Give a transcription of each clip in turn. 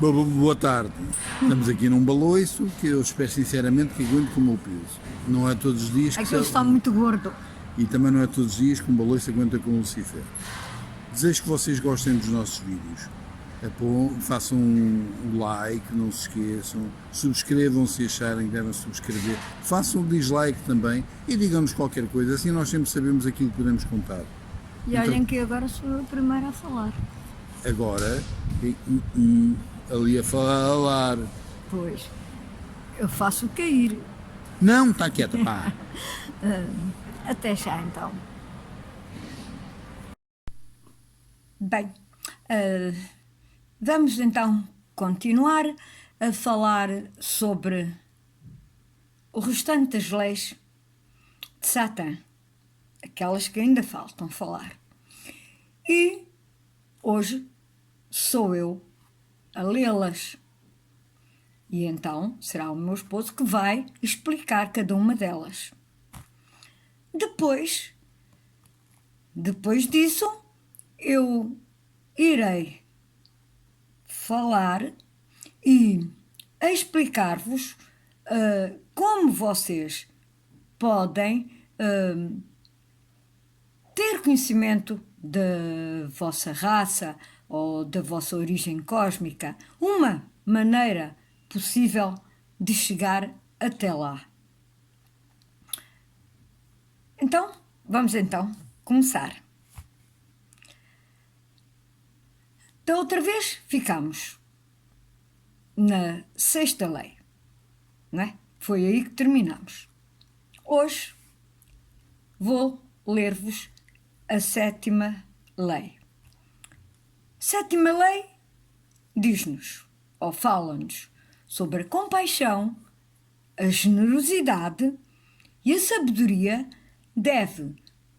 Boa tarde. Estamos aqui num baloiço que eu espero sinceramente que aguente com o meu peso. Não é todos os dias que Aquele está muito gordo. E também não é todos os dias que um baloiço aguenta com o Lucifer. Desejo que vocês gostem dos nossos vídeos. Façam um like, não se esqueçam. Subscrevam se acharem que devem subscrever. Façam um dislike também e digam-nos qualquer coisa, assim nós sempre sabemos aquilo que podemos contar. E olhem que agora sou a primeira a falar. Agora, ali a falar. Pois, eu faço cair. Não, está quieta, pá. Até já então. Bem, vamos então continuar a falar sobre o restante das leis de Satã, aquelas que ainda faltam falar. E hoje sou eu a lê-las. E então será o meu esposo que vai explicar cada uma delas. Depois disso, eu irei falar e explicar-vos como vocês podem ter conhecimento da vossa raça ou da vossa origem cósmica, uma maneira possível de chegar até lá. Então, vamos começar. Da outra vez ficamos na sexta lei, não é? Foi aí que terminamos. Hoje vou ler-vos a sétima lei. Sétima lei diz-nos, ou fala-nos, sobre a compaixão, a generosidade e a sabedoria deve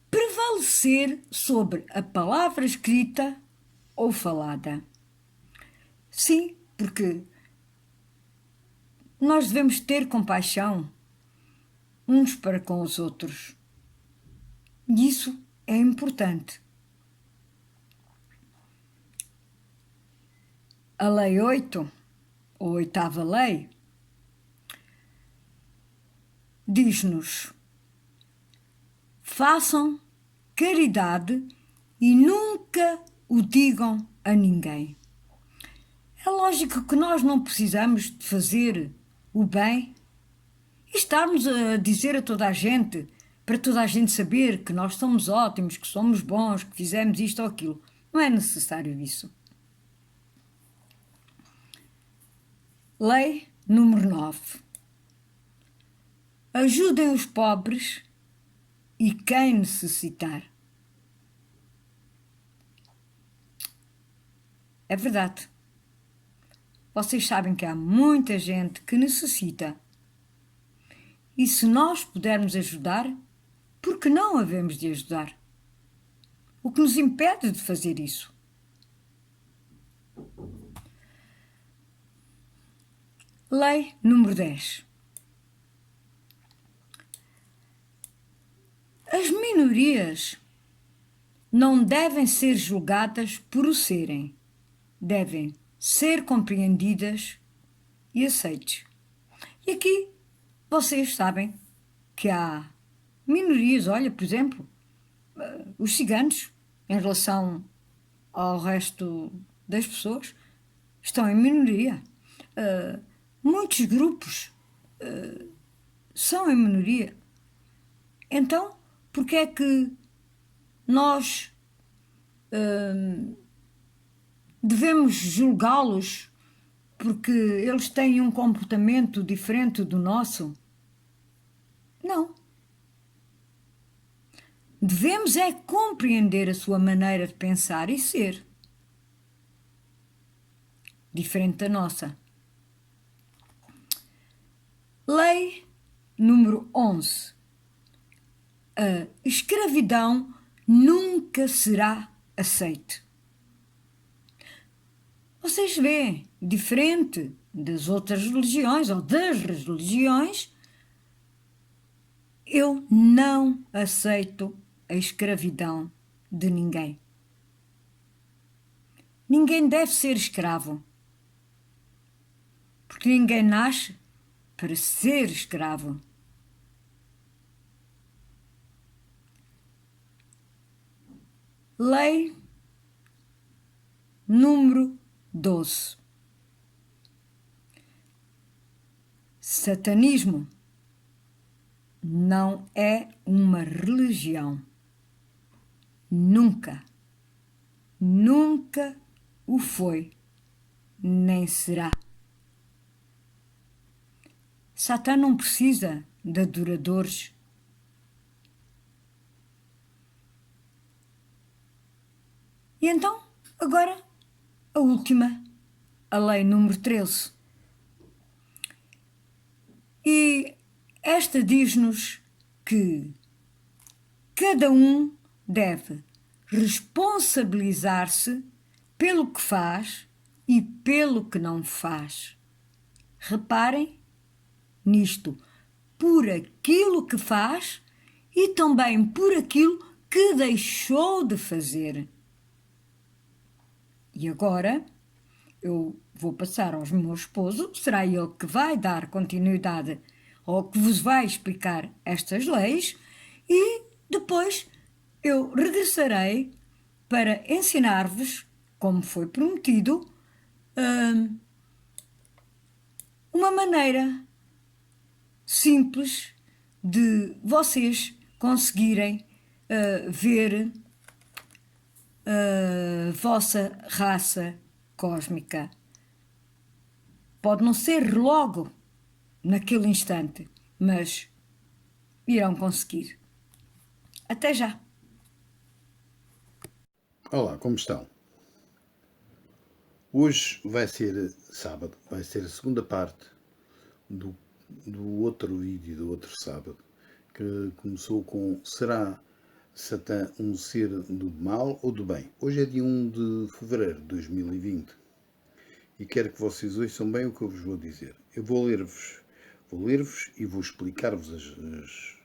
prevalecer sobre a palavra escrita ou falada. Sim, porque nós devemos ter compaixão uns para com os outros. E isso é importante. A lei 8, ou oitava lei, diz-nos: façam caridade e nunca o digam a ninguém. É lógico que nós não precisamos de fazer o bem e estarmos a dizer a toda a gente, para toda a gente saber que nós somos ótimos, que somos bons, que fizemos isto ou aquilo. Não é necessário isso. Lei número 9. Ajudem os pobres e quem necessitar. É verdade. Vocês sabem que há muita gente que necessita. E se nós pudermos ajudar, por que não havemos de ajudar? O que nos impede de fazer isso? Lei número 10. As minorias não devem ser julgadas por o serem. Devem ser compreendidas e aceites. E aqui vocês sabem que há minorias, olha, por exemplo, os ciganos, em relação ao resto das pessoas, estão em minoria. Muitos grupos são em minoria. Então, por que é que nós devemos julgá-los porque eles têm um comportamento diferente do nosso? Não. Devemos é compreender a sua maneira de pensar e ser diferente da nossa. Lei número 11. A escravidão nunca será aceite. Vocês veem, diferente das outras religiões ou das religiões, eu não aceito a escravidão de ninguém. Ninguém deve ser escravo. porque ninguém nasce para ser escravo. Lei número 12. Satanismo não é uma religião. Nunca, nunca o foi, nem será. Satã não precisa de adoradores. E então, agora, a última, a lei número 13. E esta diz-nos que cada um deve responsabilizar-se pelo que faz e pelo que não faz. Reparem nisto, por aquilo que faz e também por aquilo que deixou de fazer. E agora eu vou passar ao meu esposo, será ele que vai dar continuidade ou que vos vai explicar estas leis e depois eu regressarei para ensinar-vos, como foi prometido, uma maneira simples de vocês conseguirem ver a vossa raça cósmica. Pode não ser logo, naquele instante, mas irão conseguir. Até já! Olá, como estão? Hoje vai ser sábado, vai ser a segunda parte do outro vídeo, do outro sábado, que começou com: será Satã um ser do mal ou do bem? Hoje é dia 1 de fevereiro de 2020 e quero que vocês ouçam bem o que eu vos vou dizer. Eu vou ler-vos e vou explicar-vos as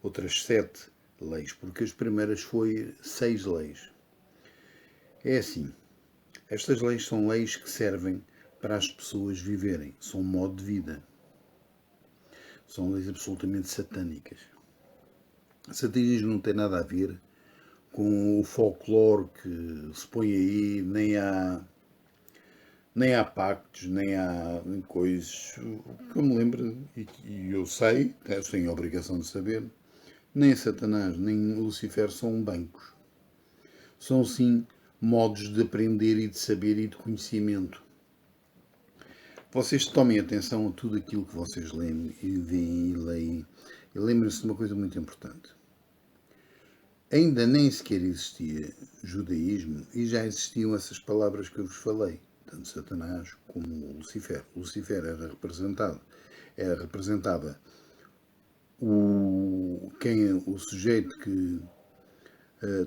outras 7 leis, porque as primeiras foi 6 leis. É assim, estas leis são leis que servem para as pessoas viverem, são um modo de vida. São leis absolutamente satânicas. O satanismo não tem nada a ver com o folclore que se põe aí, nem há pactos, nem há coisas. O que eu me lembro, e eu sei, eu tenho a obrigação de saber, nem Satanás, nem Lucifer são bancos. São sim modos de aprender e de saber e de conhecimento. Vocês tomem atenção a tudo aquilo que vocês leem e veem e leem. E lembrem-se de uma coisa muito importante. Ainda nem sequer existia judaísmo e já existiam essas palavras que eu vos falei, tanto Satanás como Lucifer. Lucifer representava o sujeito que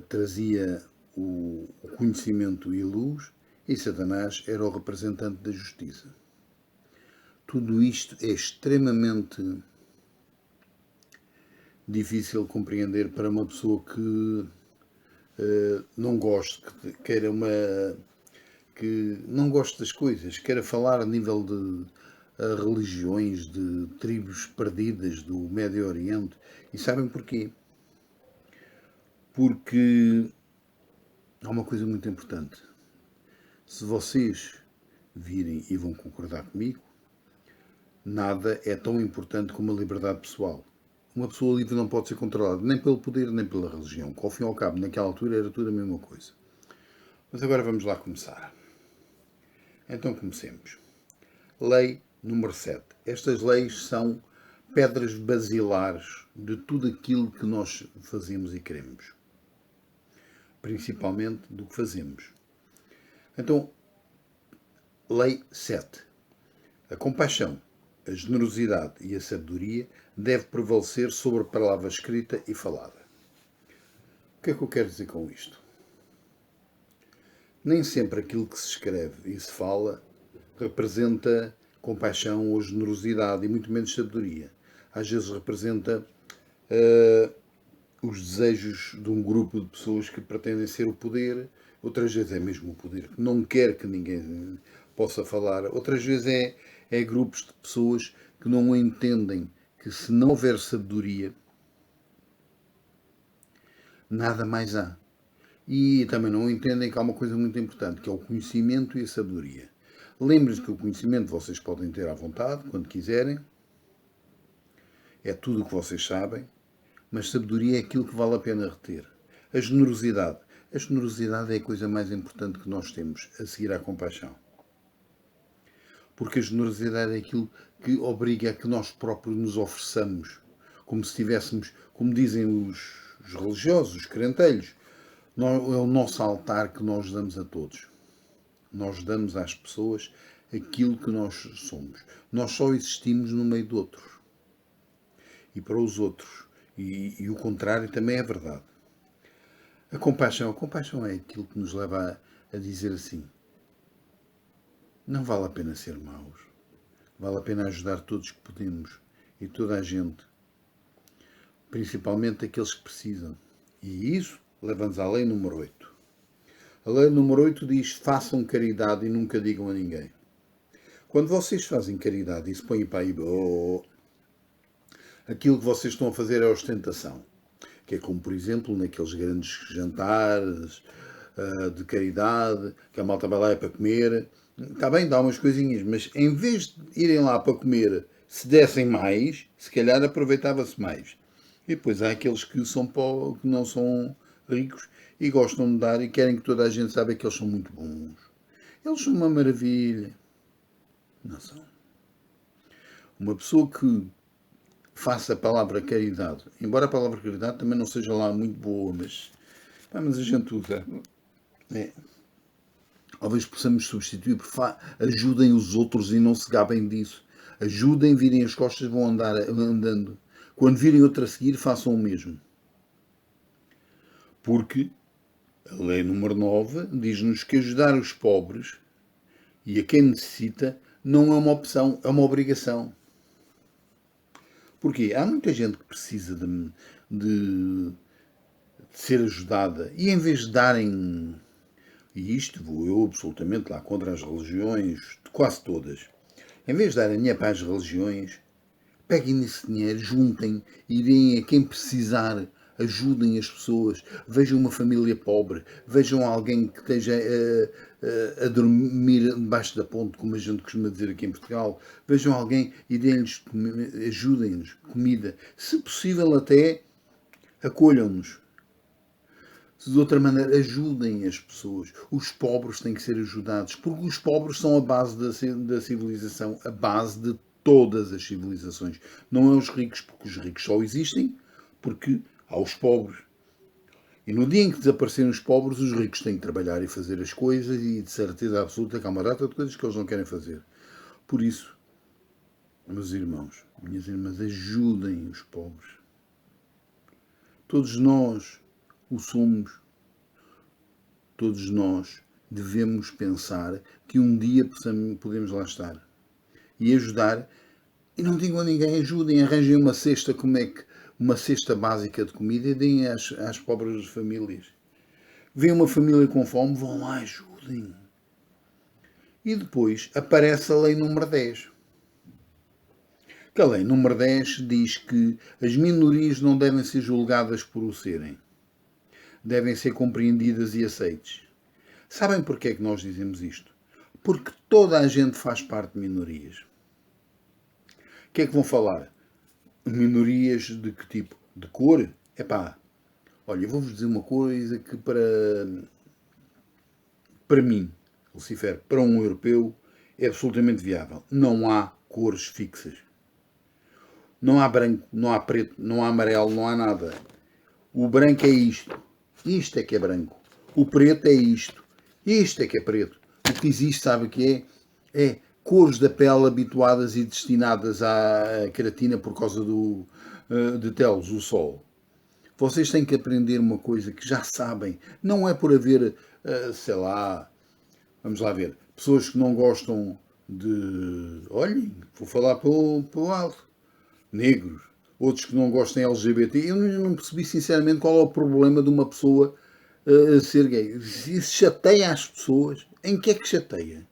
trazia o conhecimento e a luz, e Satanás era o representante da justiça. Tudo isto é extremamente difícil de compreender para uma pessoa que não goste, que não goste das coisas, queira falar a nível de religiões, de tribos perdidas do Médio Oriente. E sabem porquê? Porque há uma coisa muito importante. Se vocês virem e vão concordar comigo, nada é tão importante como a liberdade pessoal. Uma pessoa livre não pode ser controlada nem pelo poder nem pela religião, que ao fim e ao cabo, naquela altura, era tudo a mesma coisa. Mas agora vamos lá começar. Então comecemos. Lei número 7. Estas leis são pedras basilares de tudo aquilo que nós fazemos e queremos. Principalmente do que fazemos. Então, lei 7. A compaixão, a generosidade e a sabedoria deve prevalecer sobre a palavra escrita e falada. O que é que eu quero dizer com isto? Nem sempre aquilo que se escreve e se fala representa compaixão ou generosidade, e muito menos sabedoria. Às vezes representa os desejos de um grupo de pessoas que pretendem ser o poder, outras vezes é mesmo o poder que não quer que ninguém possa falar, outras vezes é grupos de pessoas que não entendem que se não houver sabedoria, nada mais há. E também não entendem que há uma coisa muito importante, que é o conhecimento e a sabedoria. Lembrem-se que o conhecimento vocês podem ter à vontade, quando quiserem, é tudo o que vocês sabem, mas sabedoria é aquilo que vale a pena reter. A generosidade. A generosidade é a coisa mais importante que nós temos, a seguir à compaixão. Porque a generosidade é aquilo que obriga a que nós próprios nos ofereçamos, como se tivéssemos, como dizem os religiosos, os crentelhos, é o nosso altar que nós damos a todos. Nós damos às pessoas aquilo que nós somos. Nós só existimos no meio de outros. E para os outros. E o contrário também é verdade. A compaixão é aquilo que nos leva a dizer assim: não vale a pena ser maus. Vale a pena ajudar todos que podemos. E toda a gente. Principalmente aqueles que precisam. E isso leva-nos à lei número 8. A lei número 8 diz: façam caridade e nunca digam a ninguém. Quando vocês fazem caridade e se põem para aí, aquilo que vocês estão a fazer é ostentação. Que é como, por exemplo, naqueles grandes jantares de caridade, que a malta vai lá para comer. Está bem, dá umas coisinhas, mas em vez de irem lá para comer, se dessem mais, se calhar aproveitava-se mais. E depois há aqueles que não são ricos e gostam de dar e querem que toda a gente saiba que eles são muito bons. Eles são uma maravilha. Não são. Uma pessoa que faça a palavra caridade, embora a palavra caridade também não seja lá muito boa, mas a gente usa. Talvez possamos substituir por ajudem os outros e não se gabem disso. Ajudem, virem as costas, vão andando. Quando virem outra a seguir, façam o mesmo. Porque a lei número 9 diz-nos que ajudar os pobres e a quem necessita não é uma opção, é uma obrigação. Porquê? Há muita gente que precisa de ser ajudada e em vez de darem, e isto vou eu absolutamente lá contra as religiões, quase todas, em vez de darem dinheiro para as religiões, peguem nesse dinheiro, juntem e deem a quem precisar, ajudem as pessoas, vejam uma família pobre, vejam alguém que esteja a dormir debaixo da ponte, como a gente costuma dizer aqui em Portugal, vejam alguém e deem-lhes, ajudem-nos, comida, se possível até acolham-nos. De outra maneira, ajudem as pessoas. Os pobres têm que ser ajudados, porque os pobres são a base da civilização, a base de todas as civilizações. Não é os ricos, porque os ricos só existem porque há os pobres. E no dia em que desaparecerem os pobres, os ricos têm que trabalhar e fazer as coisas e de certeza absoluta que há uma data de coisas que eles não querem fazer. Por isso, meus irmãos, minhas irmãs, ajudem os pobres. Todos nós o somos. Todos nós devemos pensar que um dia podemos lá estar. E ajudar. E não digam a ninguém, ajudem, arranjem uma cesta, uma cesta básica de comida e deem às pobres famílias. Vêem uma família com fome, vão lá, ajudem. E depois aparece a lei número 10. Que a lei número 10 diz que as minorias não devem ser julgadas por o serem. Devem ser compreendidas e aceites. Sabem porquê é que nós dizemos isto? Porque toda a gente faz parte de minorias. O que é que vão falar? Minorias de que tipo? De cor? Epá, olha, eu vou-vos dizer uma coisa que para mim, Lucifer, para um europeu, é absolutamente viável. Não há cores fixas. Não há branco, não há preto, não há amarelo, não há nada. O branco é isto. Isto é que é branco. O preto é isto. Isto é que é preto. O que existe, sabe o que é? É cores da pele habituadas e destinadas à queratina por causa de telos, o sol. Vocês têm que aprender uma coisa que já sabem. Não é por haver, sei lá, vamos lá ver, pessoas que não gostam de... Olhem, vou falar para o alto. Negros. Outros que não gostam de LGBT. Eu não percebi sinceramente qual é o problema de uma pessoa ser gay. Se isso chateia as pessoas, em que é que chateia?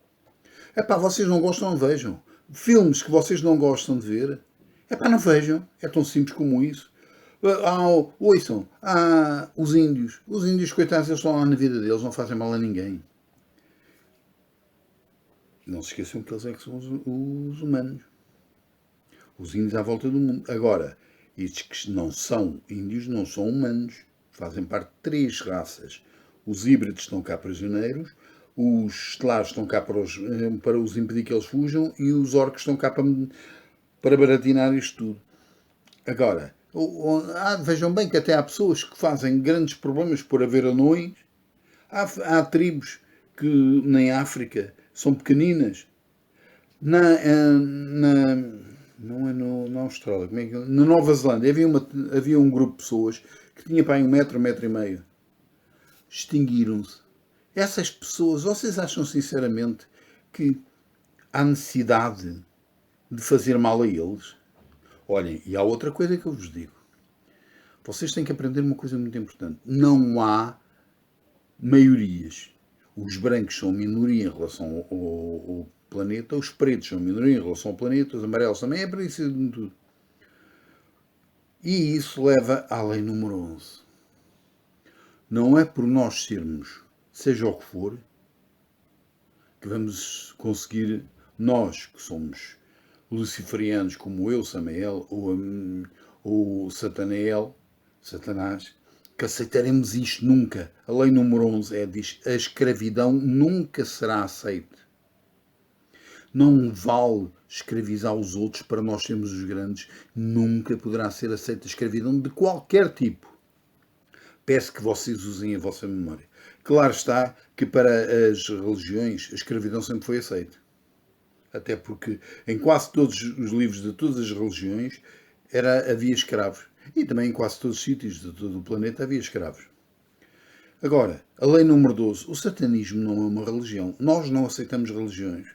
Epá, vocês não gostam, vejam. filmes que vocês não gostam de ver, é pá, não vejam. É tão simples como isso. Ouçam, os índios. Os índios, coitados, eles estão lá na vida deles, não fazem mal a ninguém. Não se esqueçam que eles é que são os humanos. Os índios à volta do mundo. Agora, estes que não são índios, não são humanos. Fazem parte de 3 raças. Os híbridos estão cá prisioneiros, os estelares estão cá para os impedir que eles fujam e os orcos estão cá para baratinar isto tudo. Agora, vejam bem que até há pessoas que fazem grandes problemas por haver anões. Há tribos que na África são pequeninas. Não é na Austrália, como é que, na Nova Zelândia havia um grupo de pessoas que tinha para aí 1 metro e meio. Extinguiram-se. Essas pessoas, vocês acham sinceramente que há necessidade de fazer mal a eles? Olhem, e há outra coisa que eu vos digo. Vocês têm que aprender uma coisa muito importante. Não há maiorias. Os brancos são minoria em relação ao planeta, os pretos são minoria em relação ao planeta, os amarelos também, é parecido de tudo. E isso leva à lei número 11. Não é por nós sermos, seja o que for, que vamos conseguir, nós que somos luciferianos como eu, Samael, ou Satanás, que aceitaremos isto nunca. A lei número 11 diz, a escravidão nunca será aceita. Não vale escravizar os outros para nós sermos os grandes. Nunca poderá ser aceita a escravidão de qualquer tipo. Peço que vocês usem a vossa memória. Claro está que para as religiões a escravidão sempre foi aceita. Até porque em quase todos os livros de todas as religiões havia escravos. E também em quase todos os sítios de todo o planeta havia escravos. Agora, a lei número 12. O satanismo não é uma religião. Nós não aceitamos religiões.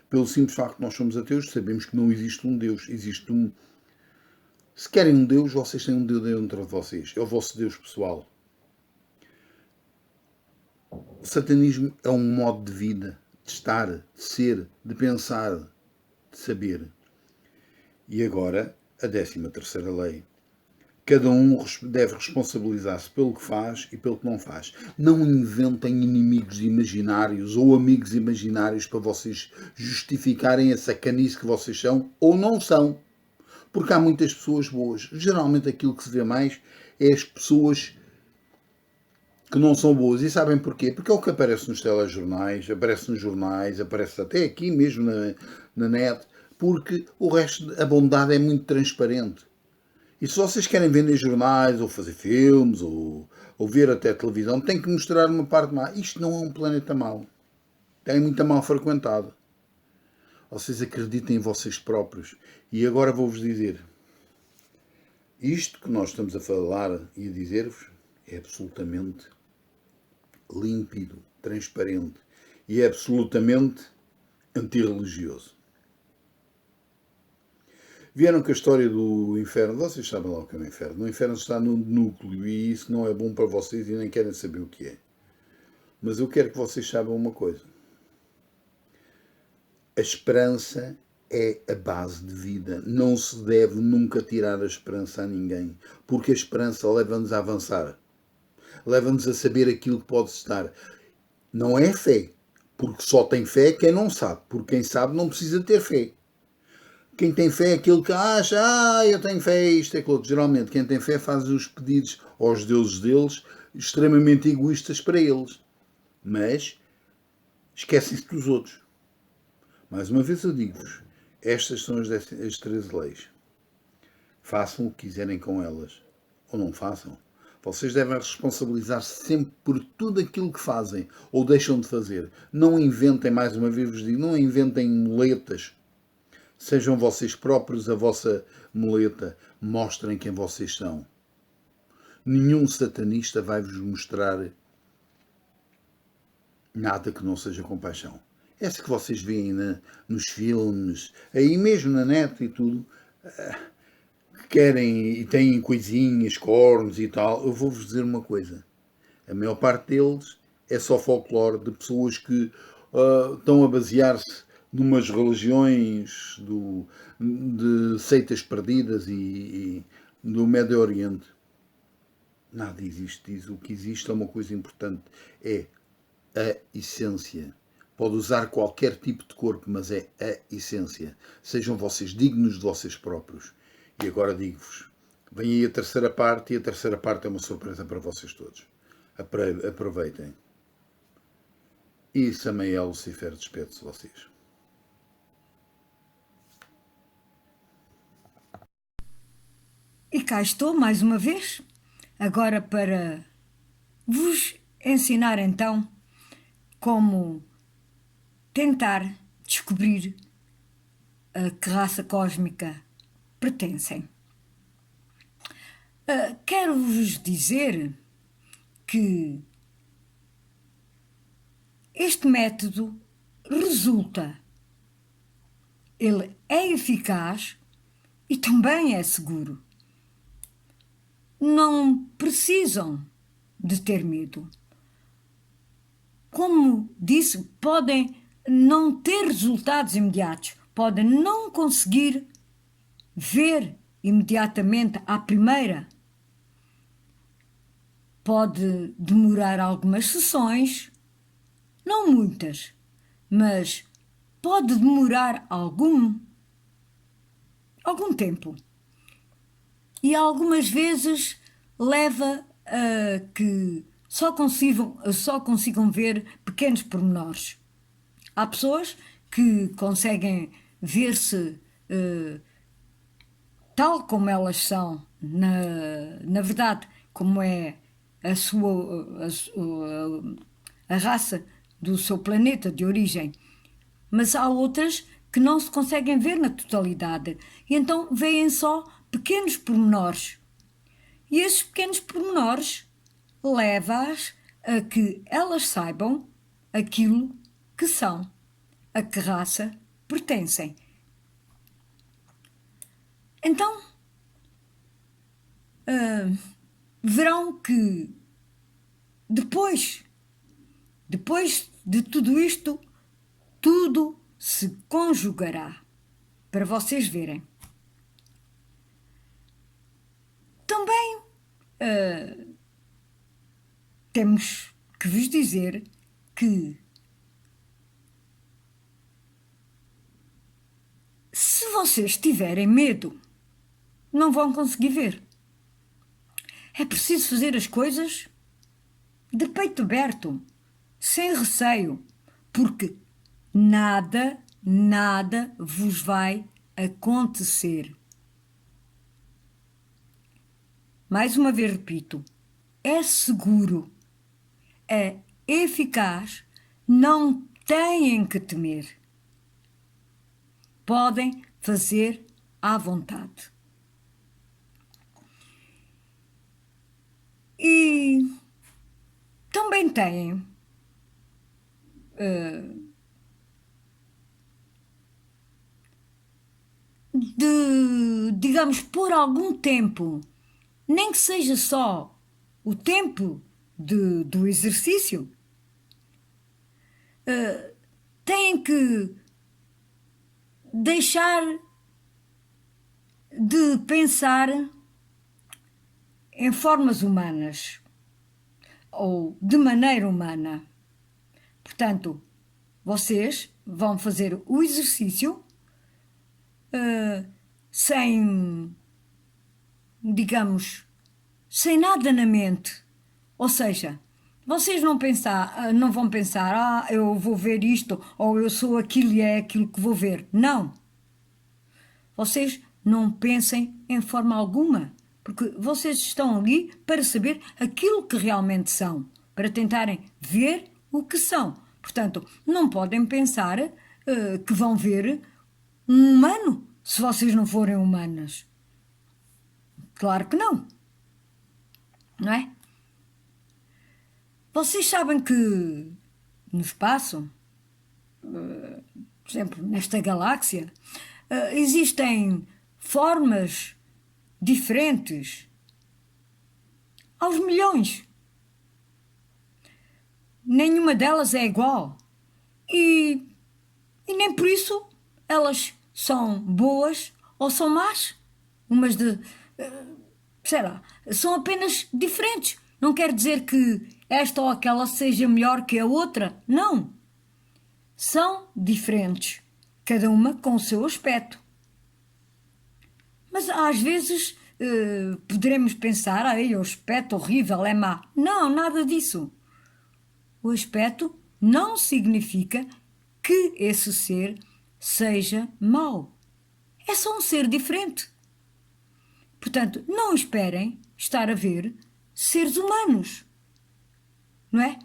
Pelo simples facto de nós somos ateus, sabemos que não existe um Deus. Existe um... Se querem um Deus, vocês têm um Deus dentro de vocês. É o vosso Deus pessoal. O satanismo é um modo de vida, de estar, de ser, de pensar, de saber. E agora, a 13ª lei. Cada um deve responsabilizar-se pelo que faz e pelo que não faz. Não inventem inimigos imaginários ou amigos imaginários para vocês justificarem a sacanice que vocês são ou não são. Porque há muitas pessoas boas. Geralmente aquilo que se vê mais é as pessoas que não são boas. E sabem porquê? Porque é o que aparece nos telejornais, aparece nos jornais, aparece até aqui mesmo na net. Porque o resto, a bondade é muito transparente. E se vocês querem vender jornais, ou fazer filmes, ou ver até televisão, tem que mostrar uma parte má. Isto não é um planeta mau. É muito mal frequentado. Vocês acreditem em vocês próprios. E agora vou-vos dizer. Isto que nós estamos a falar e a dizer-vos é absolutamente límpido, transparente. E é absolutamente antirreligioso. Vieram com a história do inferno. Vocês sabem lá o que é o inferno. O inferno está no núcleo e isso não é bom para vocês e nem querem saber o que é. Mas eu quero que vocês saibam uma coisa. A esperança é a base de vida. Não se deve nunca tirar a esperança a ninguém. Porque a esperança leva-nos a avançar. Leva-nos a saber aquilo que pode estar. Não é fé. Porque só tem fé quem não sabe. Porque quem sabe não precisa ter fé. Quem tem fé é aquele que acha, eu tenho fé, isto é aquilo. Geralmente, quem tem fé faz os pedidos aos deuses deles, extremamente egoístas para eles. Mas esquecem-se dos outros. Mais uma vez eu digo-vos, estas são as 13 leis. Façam o que quiserem com elas. Ou não façam. Vocês devem responsabilizar-se sempre por tudo aquilo que fazem ou deixam de fazer. Não inventem, mais uma vez vos digo, não inventem muletas. Sejam vocês próprios a vossa muleta. Mostrem quem vocês são. Nenhum satanista vai-vos mostrar nada que não seja compaixão. Essa que vocês veem nos filmes, aí mesmo na net e tudo, que querem e têm coisinhas, cornos e tal, eu vou-vos dizer uma coisa. A maior parte deles é só folclore de pessoas que estão a basear-se numas religiões de seitas perdidas e do Médio Oriente. Nada existe disso. O que existe é uma coisa importante. É a essência. Pode usar qualquer tipo de corpo, mas é a essência. Sejam vocês dignos de vocês próprios. E agora digo-vos, vem aí a terceira parte, e a terceira parte é uma surpresa para vocês todos. Aproveitem. E Samael Lucifer despede-se de vocês. E cá estou mais uma vez, agora para vos ensinar então como tentar descobrir a que raça cósmica pertencem. Quero-vos dizer que este método resulta, ele é eficaz e também é seguro. Não precisam de ter medo. Como disse, podem não ter resultados imediatos, podem não conseguir ver imediatamente à primeira. Pode demorar algumas sessões, não muitas, mas pode demorar algum tempo. E algumas vezes leva a que só consigam ver pequenos pormenores. Há pessoas que conseguem ver-se tal como elas são, na verdade, como é a raça do seu planeta de origem. Mas há outras que não se conseguem ver na totalidade e então veem só pequenos pormenores. E esses pequenos pormenores levam-as a que elas saibam aquilo que são, a que raça pertencem. Então, verão que depois de tudo isto, tudo se conjugará, para vocês verem. Também temos que vos dizer que se vocês tiverem medo, não vão conseguir ver. É preciso fazer as coisas de peito aberto, sem receio, porque nada vos vai acontecer. Mais uma vez repito, é seguro, é eficaz, não têm que temer. Podem fazer à vontade. E também têm de, digamos, por algum tempo, nem que seja só o tempo do exercício, têm que deixar de pensar em formas humanas ou de maneira humana. Portanto, vocês vão fazer o exercício sem, digamos, sem nada na mente. Ou seja, vocês não vão pensar, eu vou ver isto, ou eu sou aquilo e é aquilo que vou ver. Não. Vocês não pensem em forma alguma, porque vocês estão ali para saber aquilo que realmente são, para tentarem ver o que são. Portanto, não podem pensar que vão ver um humano se vocês não forem humanas. Claro que não. Não é? Vocês sabem que no espaço, por exemplo, nesta galáxia, existem formas diferentes aos milhões. Nenhuma delas é igual. E nem por isso elas são boas ou são más. Umas de, sei lá, são apenas diferentes. Não quer dizer que esta ou aquela seja melhor que a outra. Não. São diferentes, cada uma com o seu aspecto. Mas às vezes poderemos pensar, o aspecto horrível é má. Não, nada disso. O aspecto não significa que esse ser seja mau. É só um ser diferente. Portanto, não esperem estar a ver seres humanos, não é?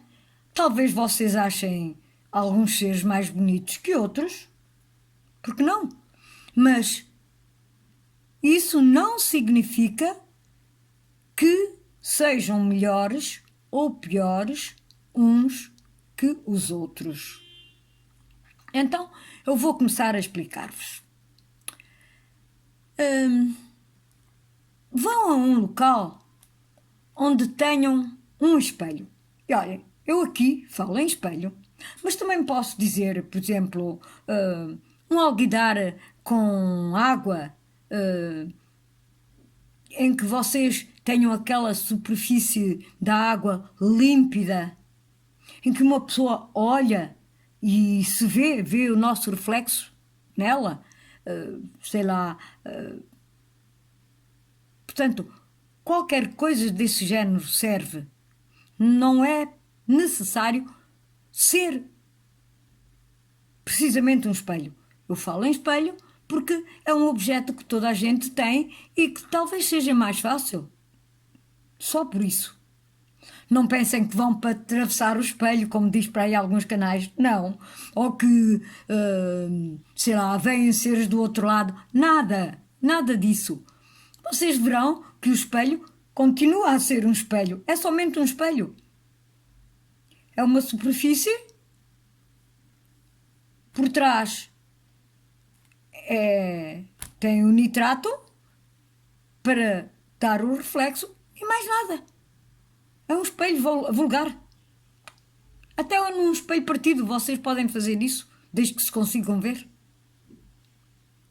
Talvez vocês achem alguns seres mais bonitos que outros, porque não? Mas isso não significa que sejam melhores ou piores uns que os outros. Então, eu vou começar a explicar-vos. Vão a um local onde tenham um espelho. E olhem, eu aqui falo em espelho, mas também posso dizer, por exemplo, um alguidar com água, em que vocês tenham aquela superfície da água límpida, em que uma pessoa olha e se vê o nosso reflexo nela, sei lá. Portanto, qualquer coisa desse género serve. Não é necessário ser precisamente um espelho. Eu falo em espelho porque é um objeto que toda a gente tem e que talvez seja mais fácil. Só por isso. Não pensem que vão para atravessar o espelho, como diz para aí alguns canais. Não. Ou que, sei lá, vêm seres do outro lado. Nada. Nada disso. Vocês verão que o espelho continua a ser um espelho. É somente um espelho. É uma superfície. Por trás tem o nitrato para dar o reflexo e mais nada. É um espelho vulgar. Até num espelho partido vocês podem fazer isso, desde que se consigam ver.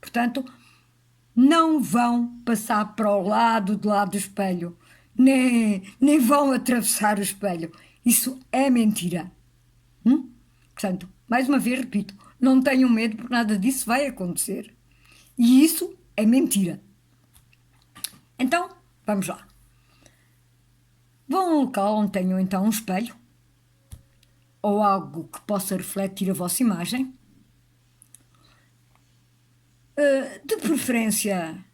Portanto, não vão passar para o lado do espelho, nem vão atravessar o espelho. Isso é mentira. Portanto, mais uma vez repito, não tenham medo porque nada disso vai acontecer. E isso é mentira. Então, vamos lá. Vão a um local onde tenham então um espelho ou algo que possa refletir a vossa imagem. De preferência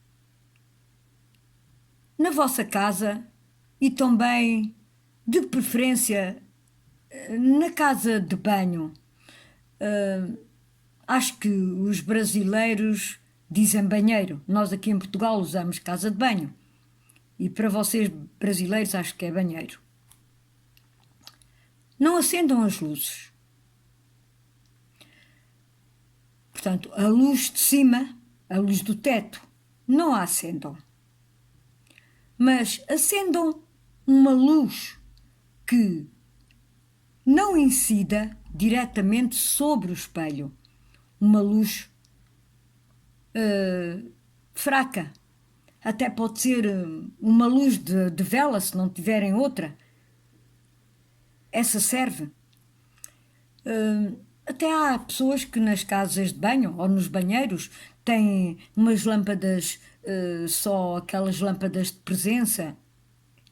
na vossa casa e também de preferência na casa de banho. Acho que os brasileiros dizem banheiro. Nós aqui em Portugal usamos casa de banho. E para vocês brasileiros acho que é banheiro. Não acendam as luzes. Portanto, a luz de cima, a luz do teto, não a acendam. Mas acendam uma luz que não incida diretamente sobre o espelho. Uma luz fraca. Até pode ser uma luz de vela, se não tiverem outra. Essa serve. Até há pessoas que nas casas de banho ou nos banheiros têm umas lâmpadas, só aquelas lâmpadas de presença.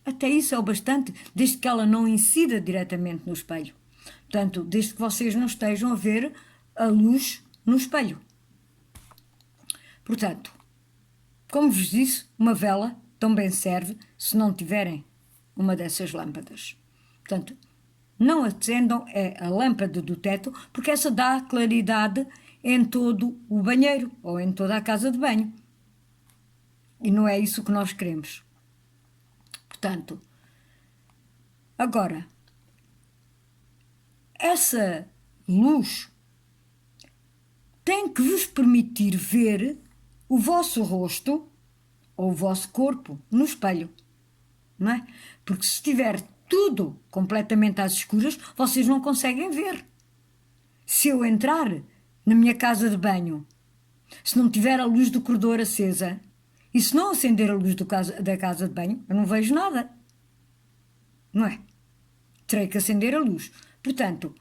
Até isso é o bastante, desde que ela não incida diretamente no espelho. Portanto, desde que vocês não estejam a ver a luz no espelho. Portanto, como vos disse, uma vela também serve se não tiverem uma dessas lâmpadas. Portanto, não acendam a lâmpada do teto, porque essa dá claridade em todo o banheiro ou em toda a casa de banho. E não é isso que nós queremos. Portanto, agora, essa luz tem que vos permitir ver o vosso rosto ou o vosso corpo no espelho, não é? Porque se estiver tudo completamente às escuras, vocês não conseguem ver. Se eu entrar na minha casa de banho, se não tiver a luz do corredor acesa e se não acender a luz da casa de banho, eu não vejo nada. Não é? Terei que acender a luz. Portanto,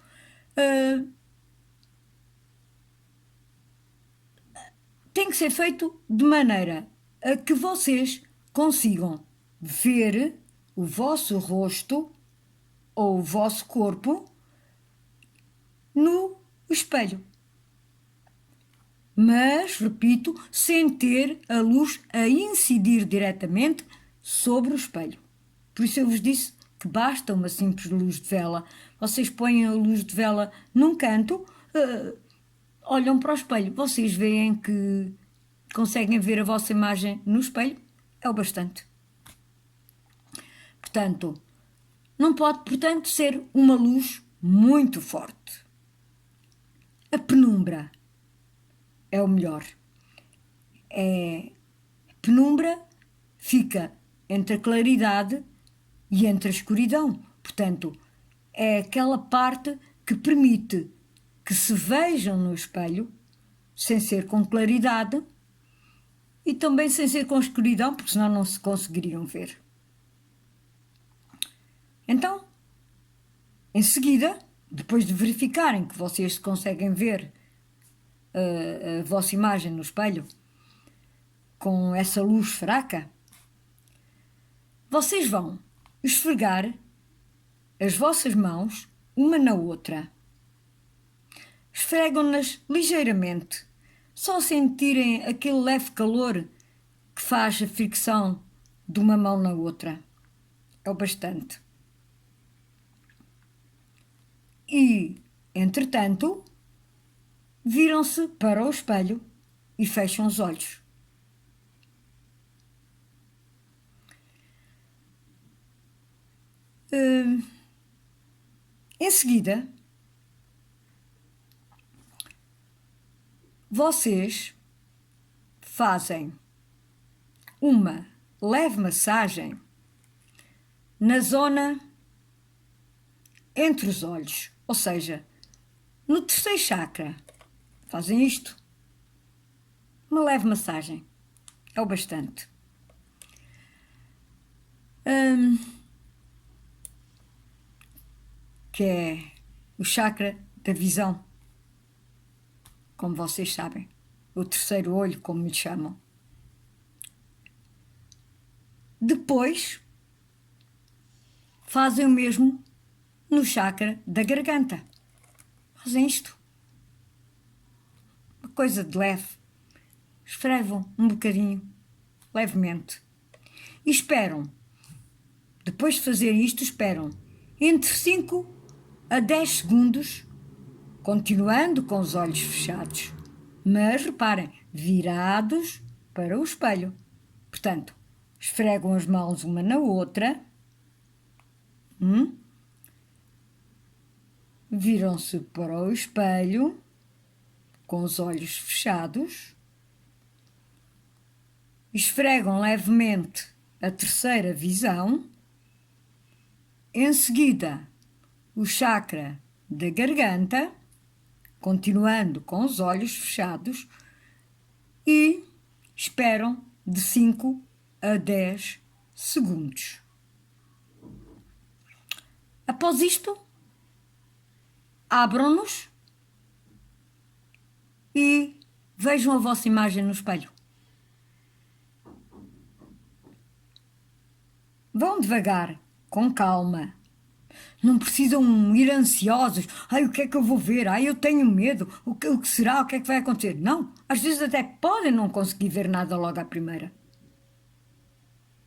tem que ser feito de maneira a que vocês consigam ver o vosso rosto ou o vosso corpo no espelho. Mas, repito, sem ter a luz a incidir diretamente sobre o espelho. Por isso eu vos disse que basta uma simples luz de vela. Vocês põem a luz de vela num canto, olham para o espelho, vocês veem que conseguem ver a vossa imagem no espelho, é o bastante. Portanto, não pode, portanto, ser uma luz muito forte. A penumbra é o melhor. A penumbra fica entre a claridade e entre a escuridão. Portanto, é aquela parte que permite que se vejam no espelho, sem ser com claridade e também sem ser com escuridão, porque senão não se conseguiriam ver. Então, em seguida, depois de verificarem que vocês conseguem ver a vossa imagem no espelho com essa luz fraca, vocês vão esfregar as vossas mãos uma na outra. Esfregam-nas ligeiramente, só sentirem aquele leve calor que faz a fricção de uma mão na outra. É o bastante. E, entretanto, viram-se para o espelho e fecham os olhos. Em seguida, vocês fazem uma leve massagem na zona entre os olhos, ou seja, no terceiro chakra. Fazem isto. Uma leve massagem. É o bastante. Que é o chakra da visão, como vocês sabem. O terceiro olho, como lhe chamam. Depois, fazem o mesmo no chakra da garganta. Fazem isto. Uma coisa de leve. Esfrevam um bocadinho, levemente. E esperam. Depois de fazer isto, esperam entre 5 a 10 segundos, continuando com os olhos fechados. Mas, reparem, virados para o espelho. Portanto, esfregam as mãos uma na outra. Viram-se para o espelho, com os olhos fechados. Esfregam levemente a terceira visão. Em seguida, o chakra da garganta, continuando com os olhos fechados, e esperam de 5 a 10 segundos. Após isto, abram-nos e vejam a vossa imagem no espelho. Vão devagar, com calma. Não precisam ir ansiosos. Ai, o que é que eu vou ver? Ai, eu tenho medo. O que será? O que é que vai acontecer? Não. Às vezes até podem não conseguir ver nada logo à primeira.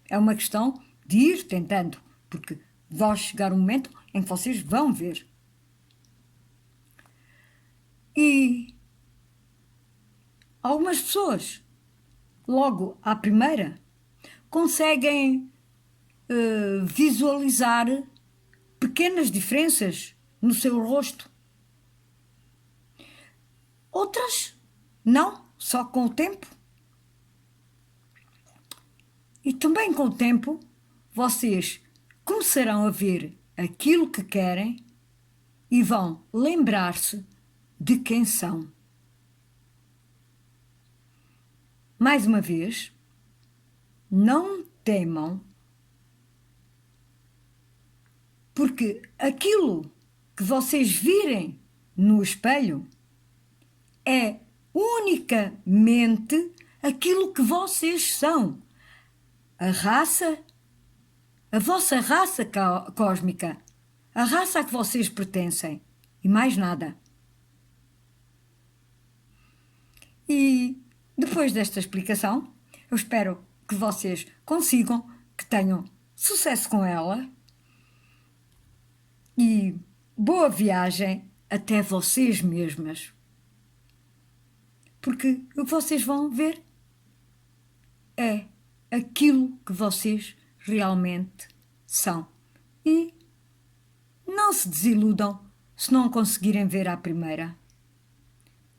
É uma questão de ir tentando, porque vai chegar um momento em que vocês vão ver. E algumas pessoas, logo à primeira, conseguem visualizar pequenas diferenças no seu rosto. Outras, não, só com o tempo. E também com o tempo, vocês começarão a ver aquilo que querem e vão lembrar-se de quem são. mais uma vez, não temam, porque aquilo que vocês virem no espelho é unicamente aquilo que vocês são. A vossa raça cósmica, a raça a que vocês pertencem, e mais nada. E depois desta explicação, eu espero que vocês consigam, que tenham sucesso com ela e boa viagem até vocês mesmas. Porque o que vocês vão ver é aquilo que vocês realmente são. E não se desiludam se não conseguirem ver à primeira.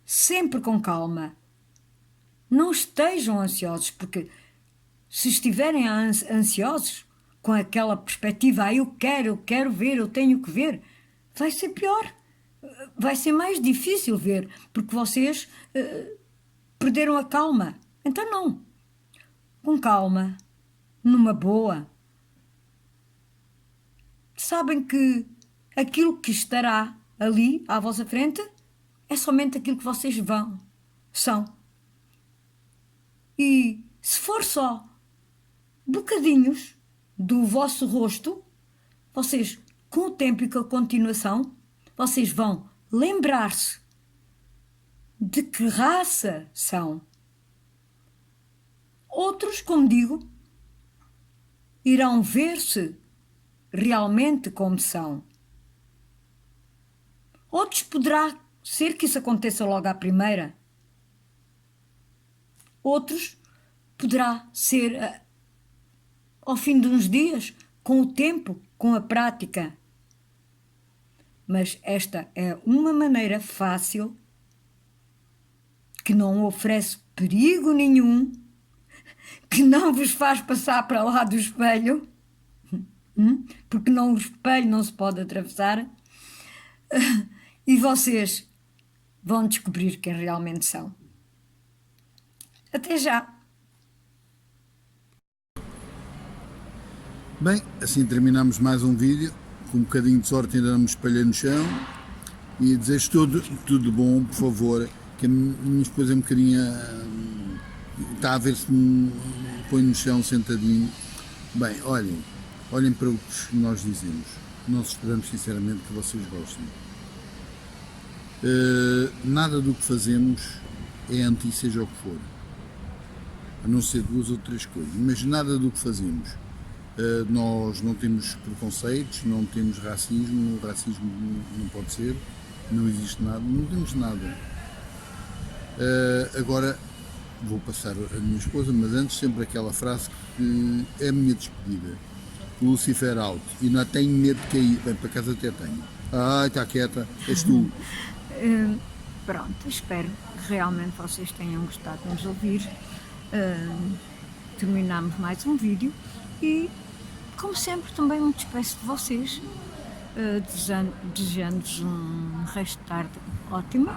Sempre com calma. Não estejam ansiosos, porque se estiverem ansiosos com aquela perspectiva, eu quero ver, eu tenho que ver, vai ser pior. Vai ser mais difícil ver, porque vocês perderam a calma. Então não. Com calma, numa boa. Sabem que aquilo que estará ali à vossa frente é somente aquilo que vocês são. E se for só bocadinhos do vosso rosto, vocês, com o tempo e com a continuação, vocês vão lembrar-se de que raça são. Outros, como digo, irão ver-se realmente como são. Outros poderá ser que isso aconteça logo à primeira. Outros poderá ser ao fim de uns dias, com o tempo, com a prática. Mas esta é uma maneira fácil, que não oferece perigo nenhum, que não vos faz passar para lá do espelho, porque o espelho não se pode atravessar, e vocês vão descobrir quem realmente são. Até já! Bem, assim terminamos mais um vídeo. Com um bocadinho de sorte ainda não me espalhei no chão. E desejo tudo de bom, por favor. Que a minha esposa é um bocadinho... está a ver se me põe no chão sentadinho. Bem, olhem para o que nós dizemos. Nós esperamos sinceramente que vocês gostem. Nada do que fazemos é anti seja o que for. A não ser 2 ou 3 coisas. Mas nada do que fazemos. Nós não temos preconceitos, não temos racismo, o racismo não pode ser, não existe nada, não temos nada. Agora vou passar a minha esposa, mas antes sempre aquela frase que é a minha despedida. Lucifer out, e não tenho medo de cair, bem, para casa até tenho. Ai, está quieta, és tu. Pronto, espero que realmente vocês tenham gostado de nos ouvir. Terminamos mais um vídeo e, como sempre, também me despeço de vocês, desejando-vos um resto de tarde ótimo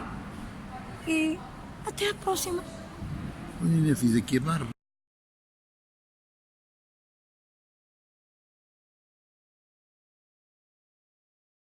e até à próxima. Eu ainda fiz aqui a barba.